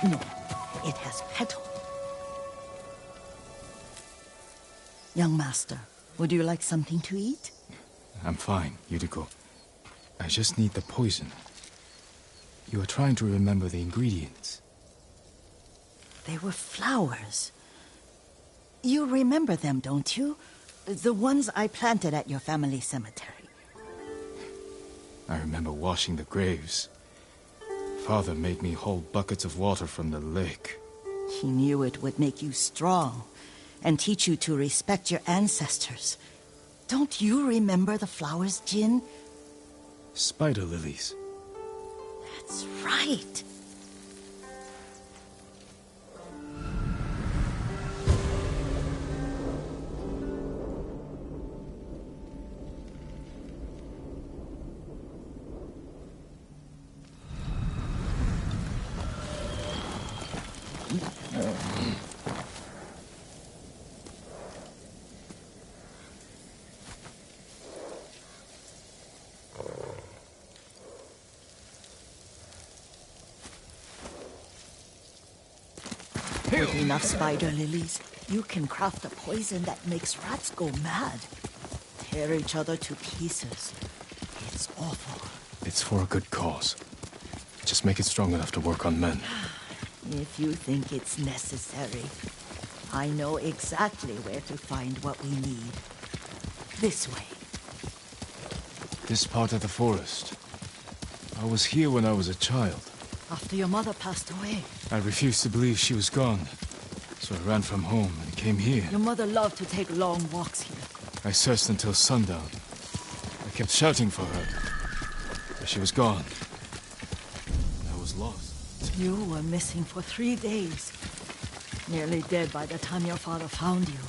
No, it has petal. Young master, would you like something to eat? I'm fine, Yuriko. I just need the poison. You are trying to remember the ingredients. They were flowers. You remember them, don't you? The ones I planted at your family cemetery. I remember washing the graves. Father made me hold buckets of water from the lake. He knew it would make you strong and teach you to respect your ancestors. Don't you remember the flowers, Jin? Spider lilies. That's right. With enough spider lilies, you can craft a poison that makes rats go mad. Tear each other to pieces. It's awful. It's for a good cause. Just make it strong enough to work on men. If you think it's necessary, I know exactly where to find what we need. This way. This part of the forest. I was here when I was a child. After your mother passed away. I refused to believe she was gone. So I ran from home and came here. Your mother loved to take long walks here. I searched until sundown. I kept shouting for her. But she was gone. I was lost. You were missing for 3 days. Nearly dead by the time your father found you.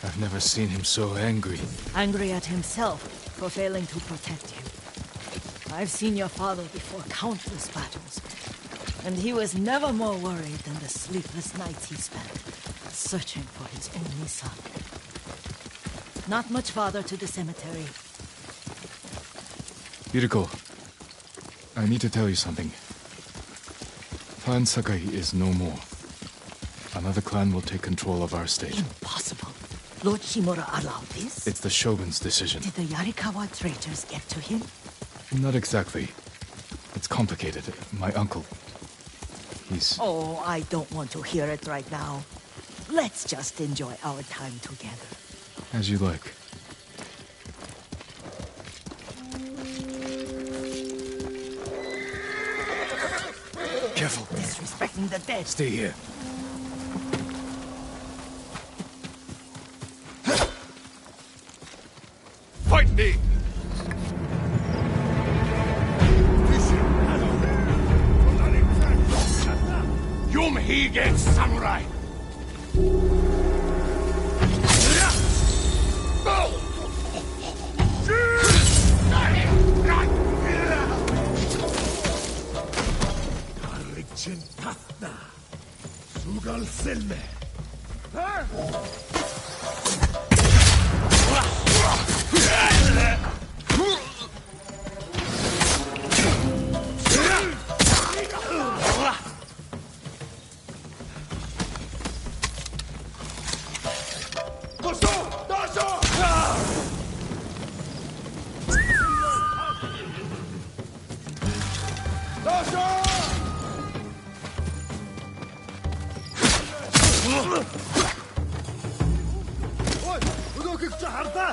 I've never seen him so angry. Angry at himself for failing to protect you. I've seen your father before countless battles. And he was never more worried than the sleepless nights he spent searching for his only son. Not much farther to the cemetery. Yuriko, I need to tell you something. Clan Sakai is no more. Another clan will take control of our state. Impossible. Lord Shimura allowed this? It's the Shogun's decision. Did the Yarikawa traitors get to him? Not exactly. It's complicated. My uncle... Oh, I don't want to hear it right now. Let's just enjoy our time together. As you like. Careful. Disrespecting the dead. Stay here. Fight me! Yumhige samurai! Arichin Tatna! Sugal Silme! Ой, өдөөгч хардаа.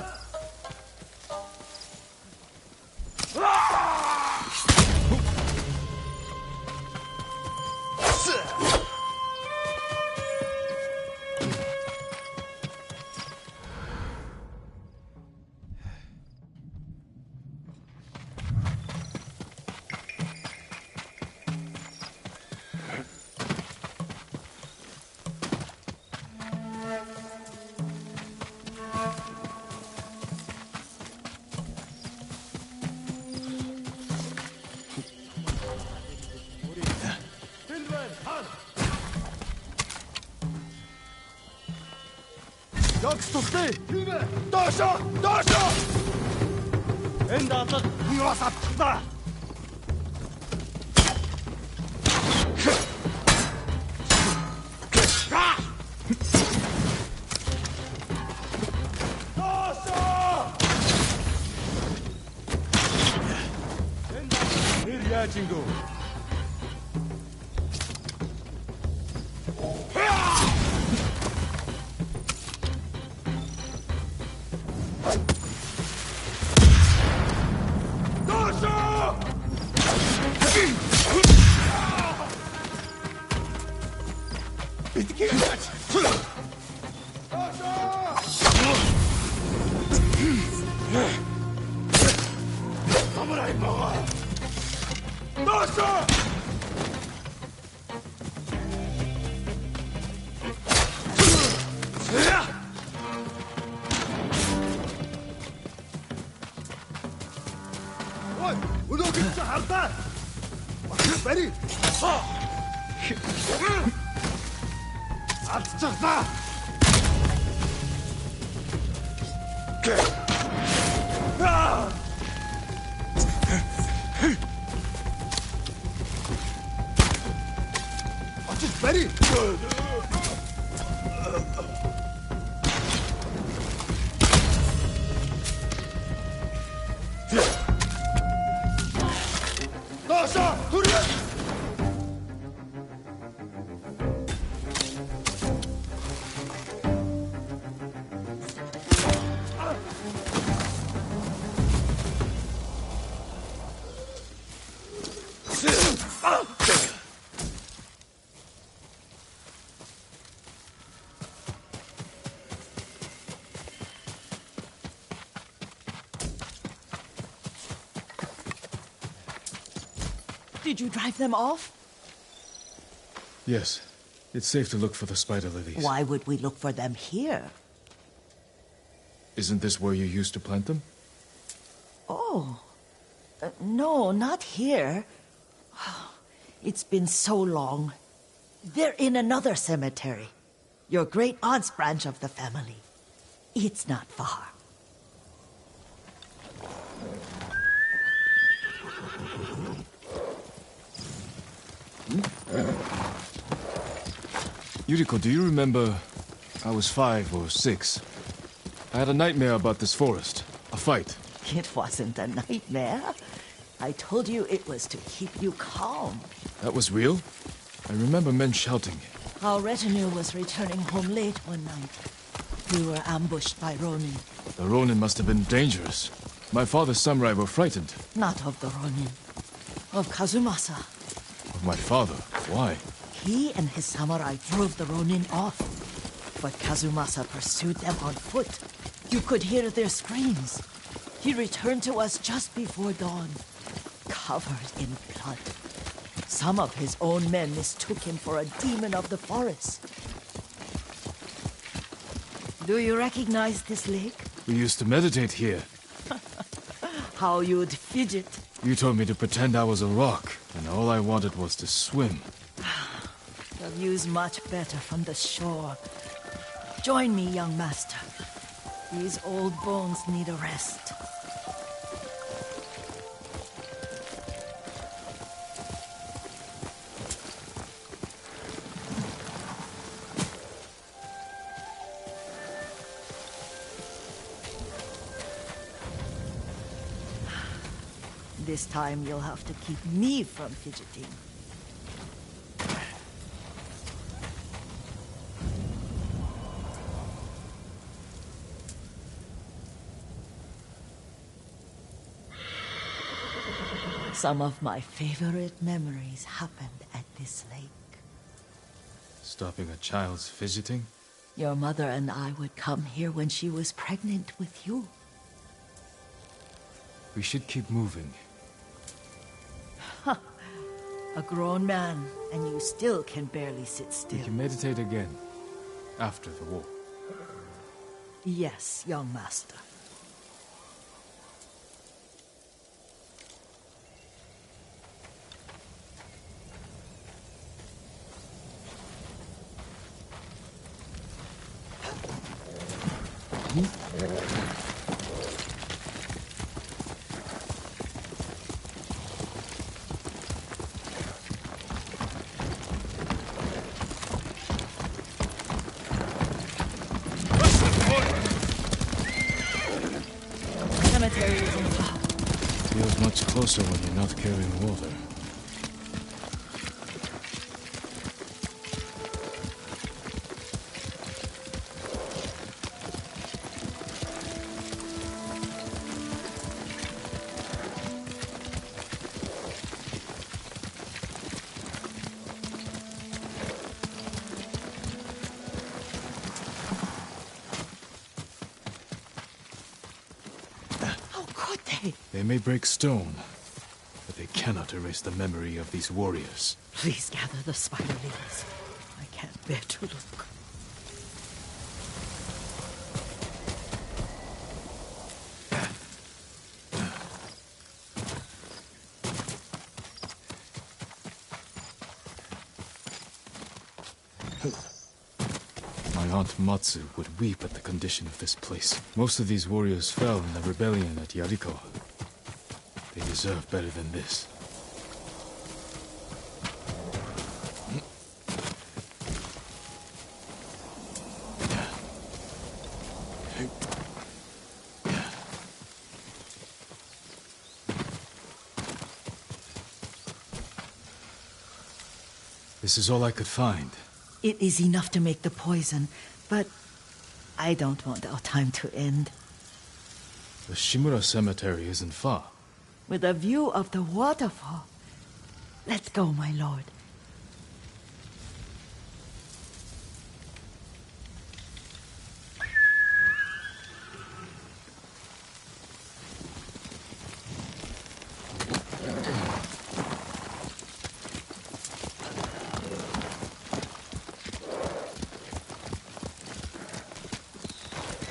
Ёгс тусдээ. Доошоо! Доошоо! Энд алга юус атгаа. Доошоо! Энд нэр яачингөө. Samurai mga! Dosa! Ой, өдөөгч хардаа. Бари. Алдчихлаа. Очиж бари. Доошо, түрээ. Did you drive them off? Yes. It's safe to look for the spider lilies. Why would we look for them here? Isn't this where you used to plant them? Oh. No, not here. It's been so long. They're in another cemetery. Your great-aunt's branch of the family. It's not far. Yuriko, do you remember... I was 5 or 6. I had a nightmare about this forest. A fight. It wasn't a nightmare. I told you it was to keep you calm. That was real? I remember men shouting. Our retinue was returning home late one night. We were ambushed by Ronin. The Ronin must have been dangerous. My father's samurai were frightened. Not of the Ronin. Of Kazumasa. Of my father? Why? He and his samurai drove the Ronin off. But Kazumasa pursued them on foot. You could hear their screams. He returned to us just before dawn, covered in blood. Some of his own men mistook him for a demon of the forest. Do you recognize this lake? We used to meditate here. How you'd fidget. You told me to pretend I was a rock, and all I wanted was to swim. The view's much better from the shore. Join me, young master. These old bones need a rest. This time you'll have to keep me from fidgeting. Some of my favorite memories happened at this lake. Stopping a child's fidgeting? Your mother and I would come here when she was pregnant with you. We should keep moving. A grown man, and you still can barely sit We still. can meditate again. After the war. Yes, young master. Cemetery is in far. Feels much closer when you're not carrying water. How could they? They may break stone, but they cannot erase the memory of these warriors. Please gather the spider leaves. I can't bear to look. My aunt Matsu would weep at the condition of this place. Most of these warriors fell in the rebellion at Yarikawa. They deserve better than this. This is all I could find. It is enough to make the poison, but I don't want our time to end. The Shimura Cemetery isn't far. With a view of the waterfall. Let's go, my lord.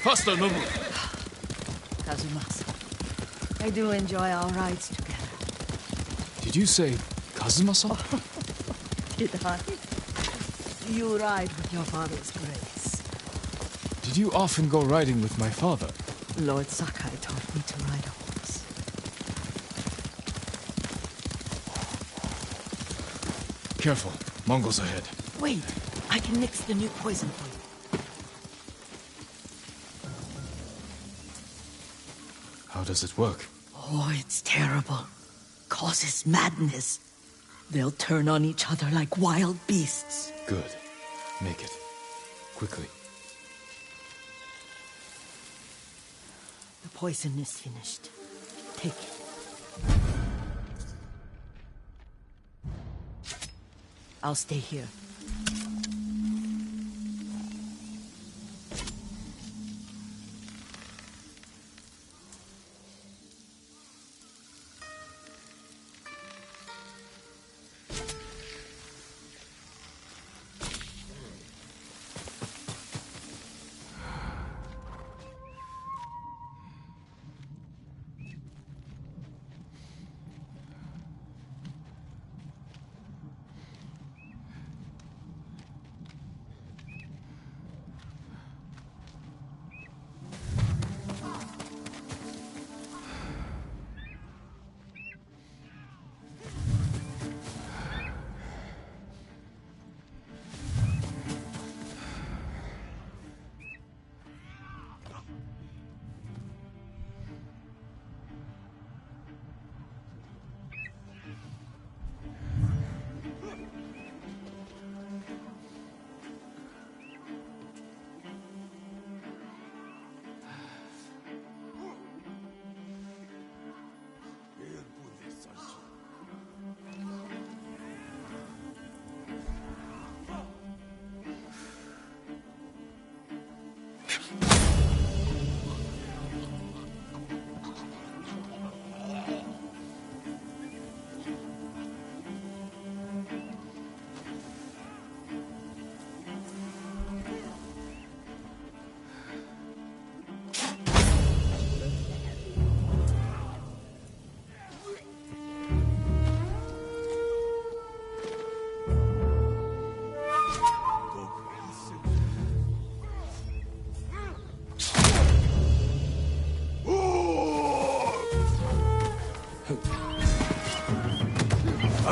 Faster, Nobu! Kazumasa, I do enjoy our rides together. Did you say Kazuma-san? Did I? You ride with your father's grace. Did you often go riding with my father? Lord Sakai taught me to ride a horse. Careful, Mongols ahead. Wait, I can mix the new poison for you. How does it work? Oh, it's terrible. Causes madness. They'll turn on each other like wild beasts. Good. Make it. Quickly. The poison is finished. Take it. I'll stay here.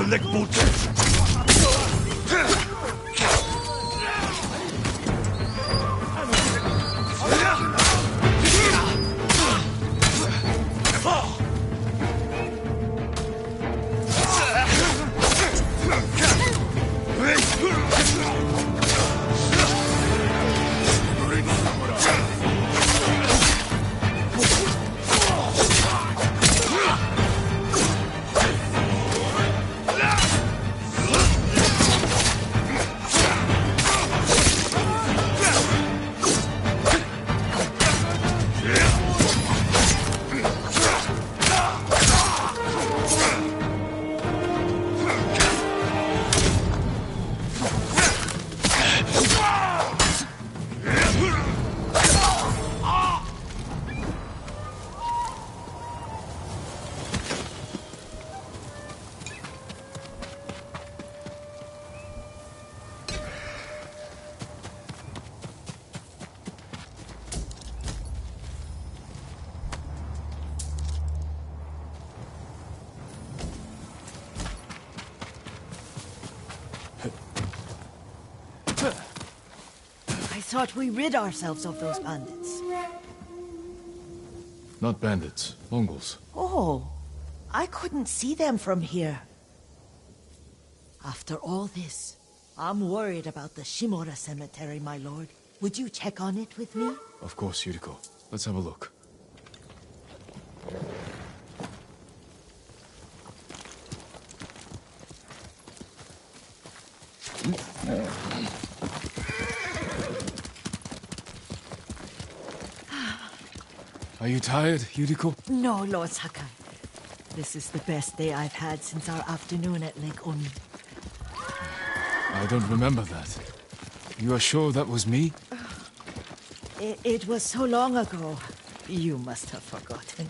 Örnek buldu. I thought we rid ourselves of those bandits. Not bandits, Mongols. Oh, I couldn't see them from here. After all this, I'm worried about the Shimura cemetery, my lord. Would you check on it with me? Of course, Yuriko. Let's have a look. Are you tired, Yuriko? No, Lord Sakai. This is the best day I've had since our afternoon at Lake Oni. I don't remember that. You are sure that was me? It was so long ago. You must have forgotten.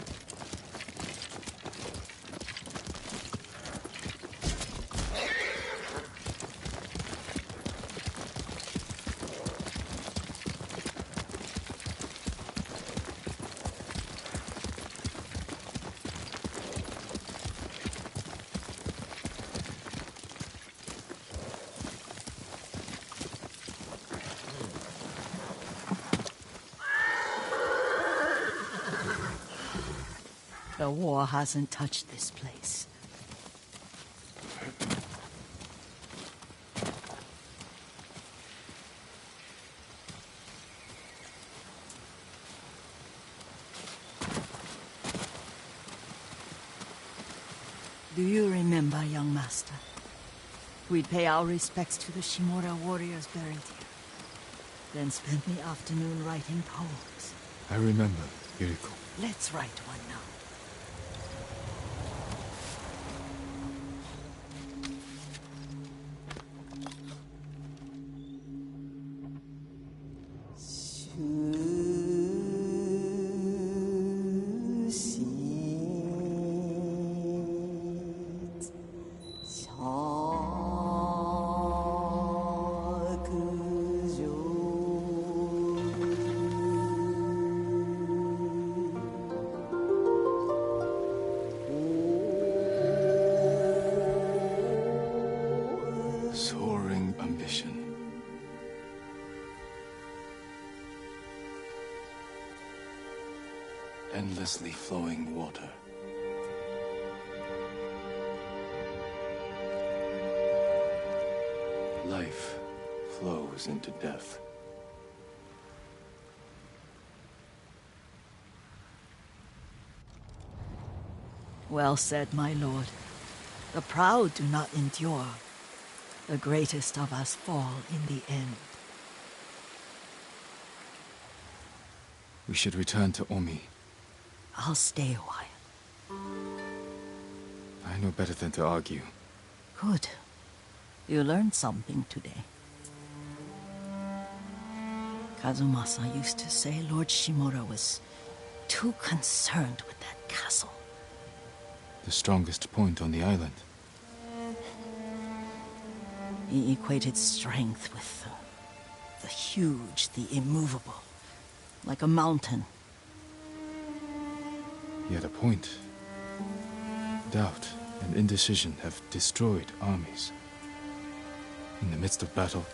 The war hasn't touched this place. Do you remember, young master? We'd pay our respects to the Shimura warriors buried here, then spend the afternoon writing poems. I remember, Yuriko. Let's write one now. Soaring ambition. Endlessly flowing water. Life flows into death. Well said, my lord. The proud do not endure. The greatest of us fall in the end. We should return to Omi. I'll stay a while. I know better than to argue. Good. You learned something today. Kazumasa used to say Lord Shimura was too concerned with that castle. The strongest point on the island. He equated strength with the huge, the immovable, like a mountain. He had a point. Doubt and indecision have destroyed armies. In the midst of battle,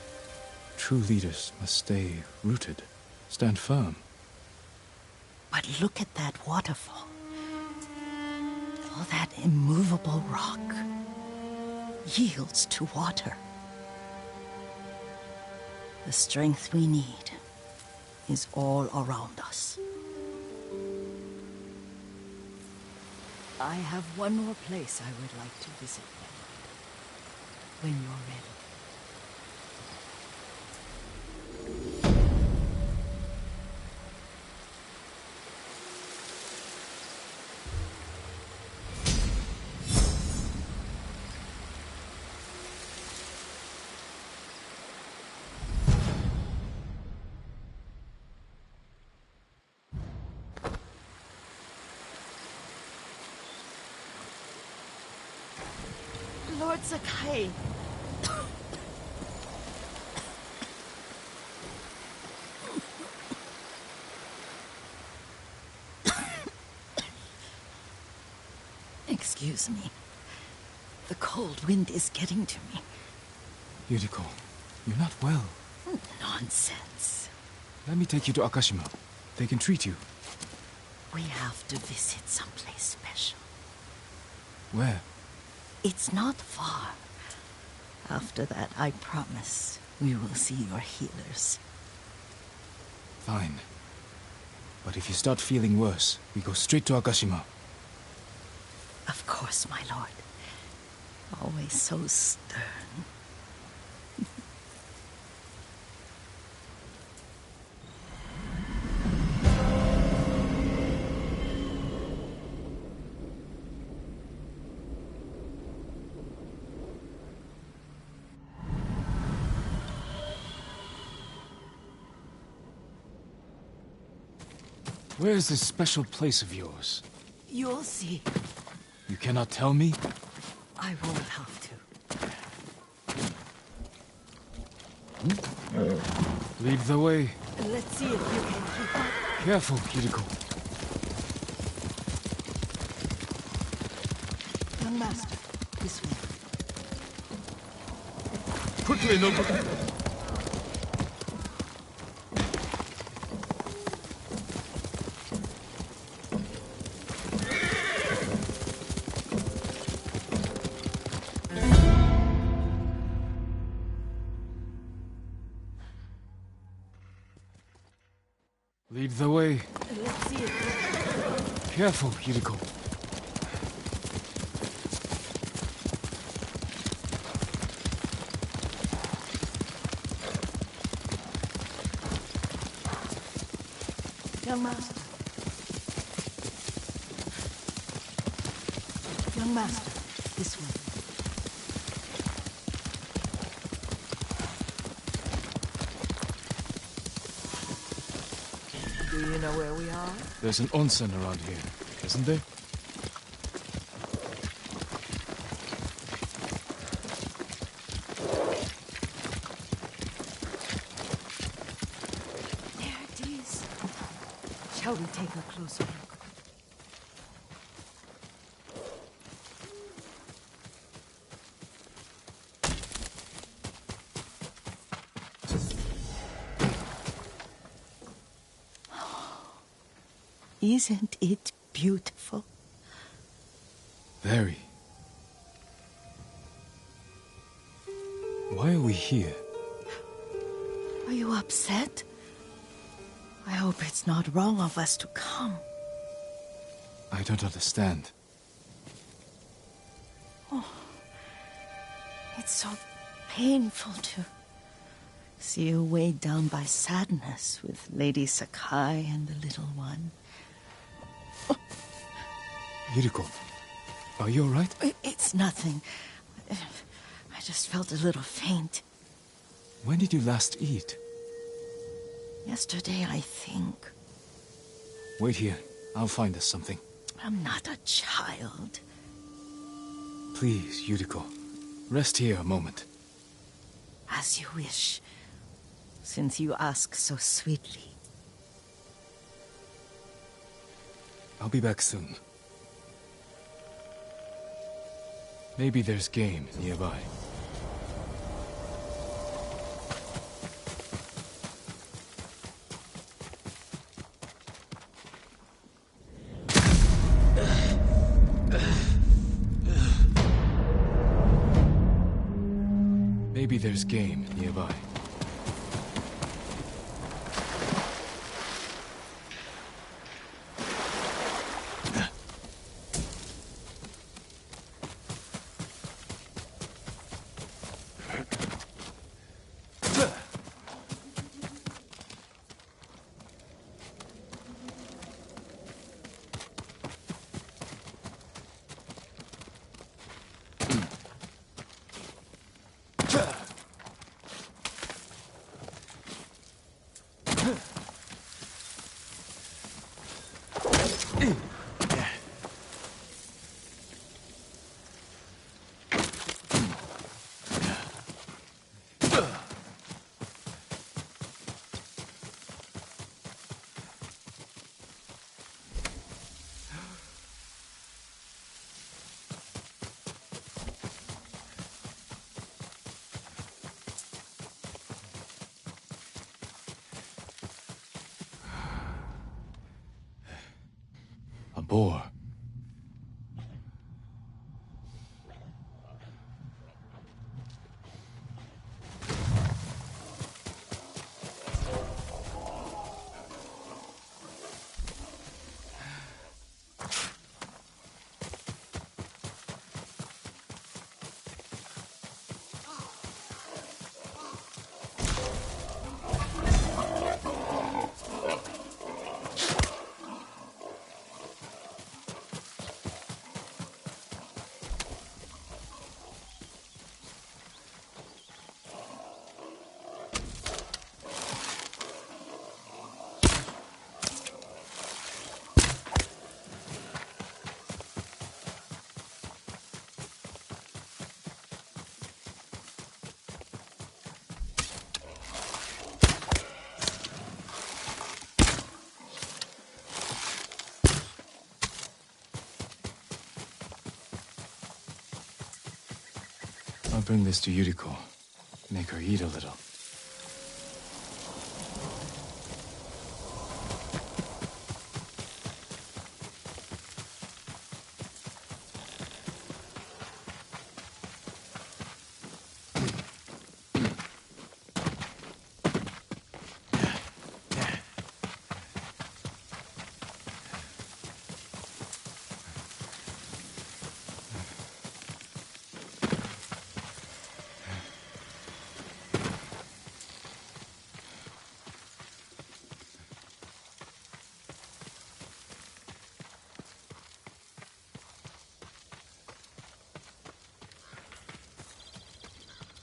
true leaders must stay rooted, stand firm. But look at that waterfall. All that immovable rock yields to water. The strength we need is all around us. I have one more place I would like to visit. When you're ready. Lord Sakai. Excuse me. The cold wind is getting to me. Yuriko, you're not well. Nonsense. Let me take you to Akashima. They can treat you. We have to visit someplace special. Where? It's not far. After that, I promise we will see your healers. Fine. But if you start feeling worse, we go straight to Akashima. Of course, my lord. Always so stern. Where is this special place of yours? You'll see. You cannot tell me? I won't have to. Lead the way. Let's see if you can keep up. Careful, Yuriko. Young master, this way. Quickly, Nobu. Lead the way. Let's see if Careful, Yuriko. Young master. Young master, this way. Do you know where we are? There's an onsen around here, isn't there? There it is. Shall we take a closer look? Isn't it beautiful? Very. Why are we here? Are you upset? I hope it's not wrong of us to come. I don't understand. It's so painful to see you weighed down by sadness with Lady Sakai and the little one. Yuriko, are you alright? It's nothing. I just felt a little faint. When did you last eat? Yesterday, I think. Wait here. I'll find us something. I'm not a child. Please, Yuriko. Rest here a moment. As you wish, since you ask so sweetly. I'll be back soon. Maybe there's game nearby. Maybe there's game nearby. A boar. I'll bring this to Yuriko. Make her eat a little.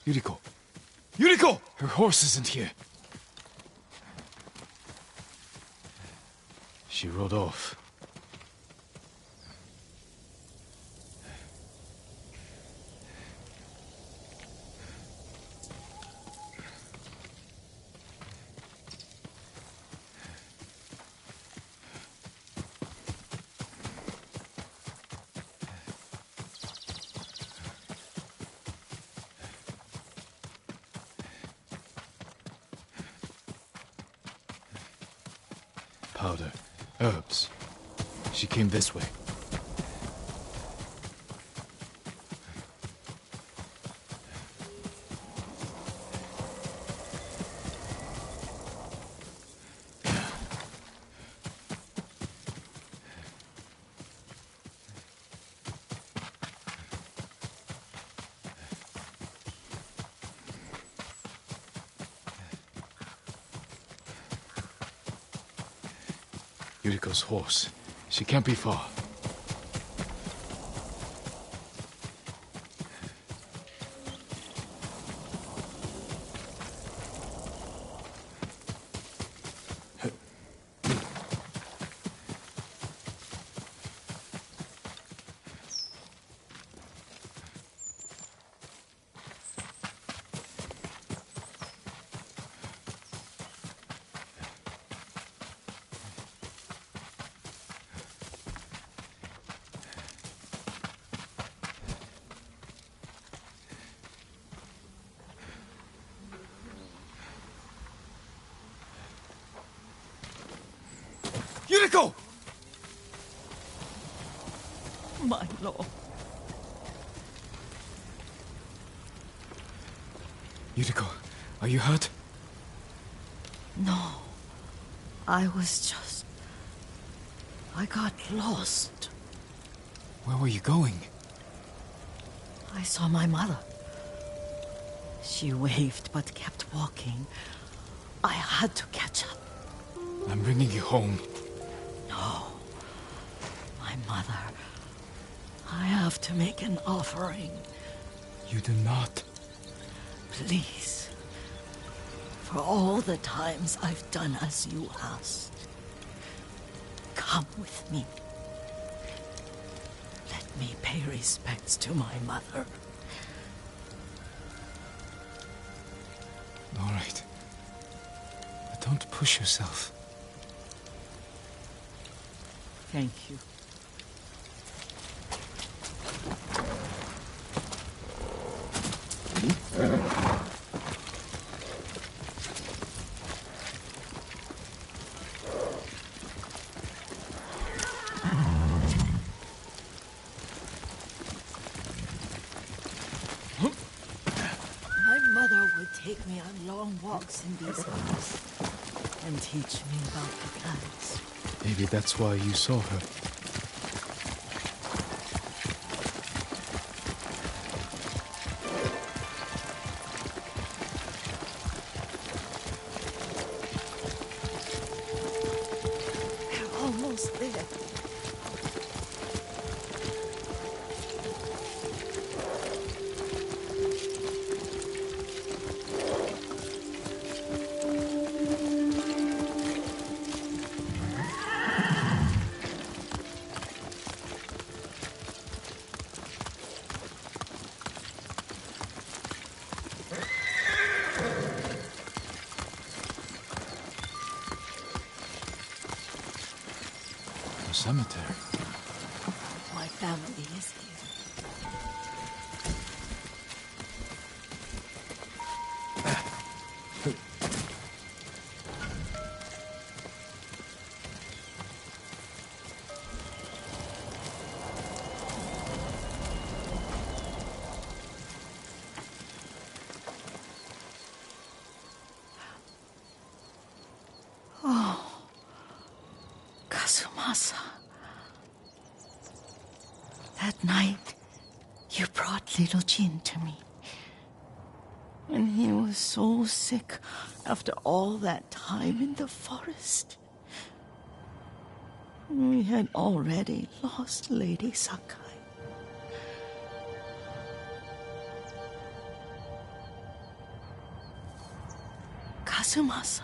Yuriko! Yuriko! Her horse isn't here. She rode off. Powder. Herbs. She came this way. Yuriko's horse. She can't be far. Yuriko! My lord. Yuriko, are you hurt? No. I got lost. Where were you going? I saw my mother. She waved but kept walking. I had to catch up. I'm bringing you home. No. My mother. I have to make an offering. You do not. Please. For all the times I've done as you asked. Come with me. Let me pay respects to my mother. All right. But don't push yourself. Thank you. My mother would take me on long walks in these woods and teach me about the plants. Maybe that's why you saw her. We're almost there. The cemetery. My family is here. Kazumasa. That night, you brought little Jin to me. And he was so sick after all that time in the forest. We had already lost Lady Sakai. Kazumasa,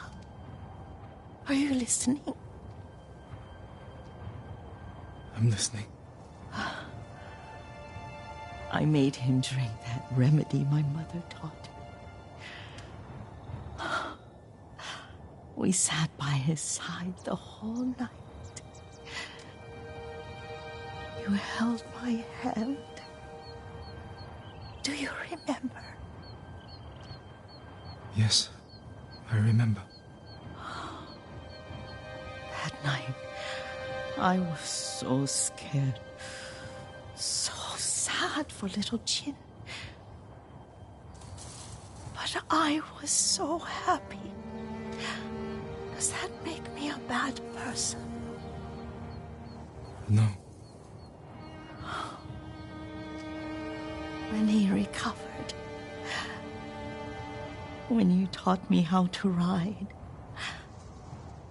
are you listening? I'm listening. I made him drink that remedy my mother taught me. We sat by his side the whole night. You held my hand. Do you remember? Yes, I remember. That night, I was so scared. So sad for little Jin. But I was so happy. Does that make me a bad person? No. When he recovered, when you taught me how to ride,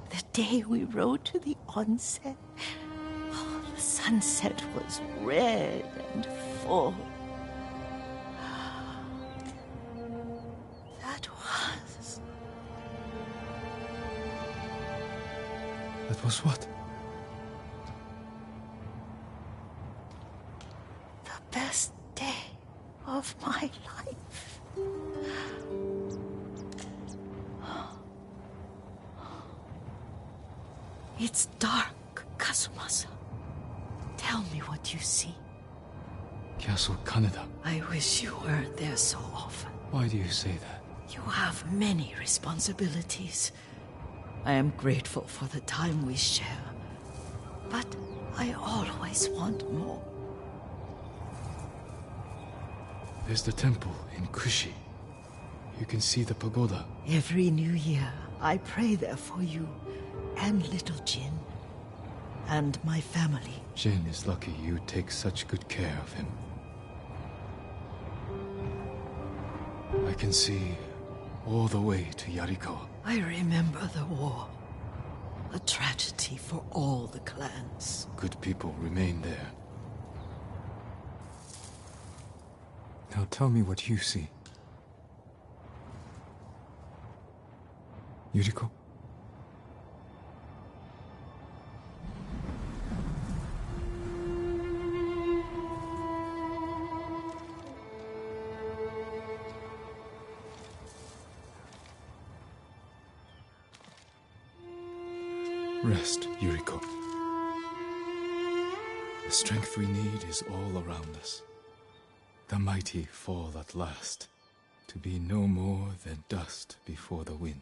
the day we rode to the onsen, the sunset was red and full. That was what? The best day of my life. It's dark, Kazumasa. Tell me what you see. Castle Kaneda. I wish you weren't there so often. Why do you say that? You have many responsibilities. I am grateful for the time we share, but I always want more. There's the temple in Kushi. You can see the pagoda. Every new year, I pray there for you and little Jin and my family. Jin is lucky you take such good care of him. I can see all the way to Yarikawa. I remember the war. A tragedy for all the clans. Good people remain there. Now tell me what you see. Yuriko? Rest, Yuriko. The strength we need is all around us. The mighty fall at last, to be no more than dust before the wind.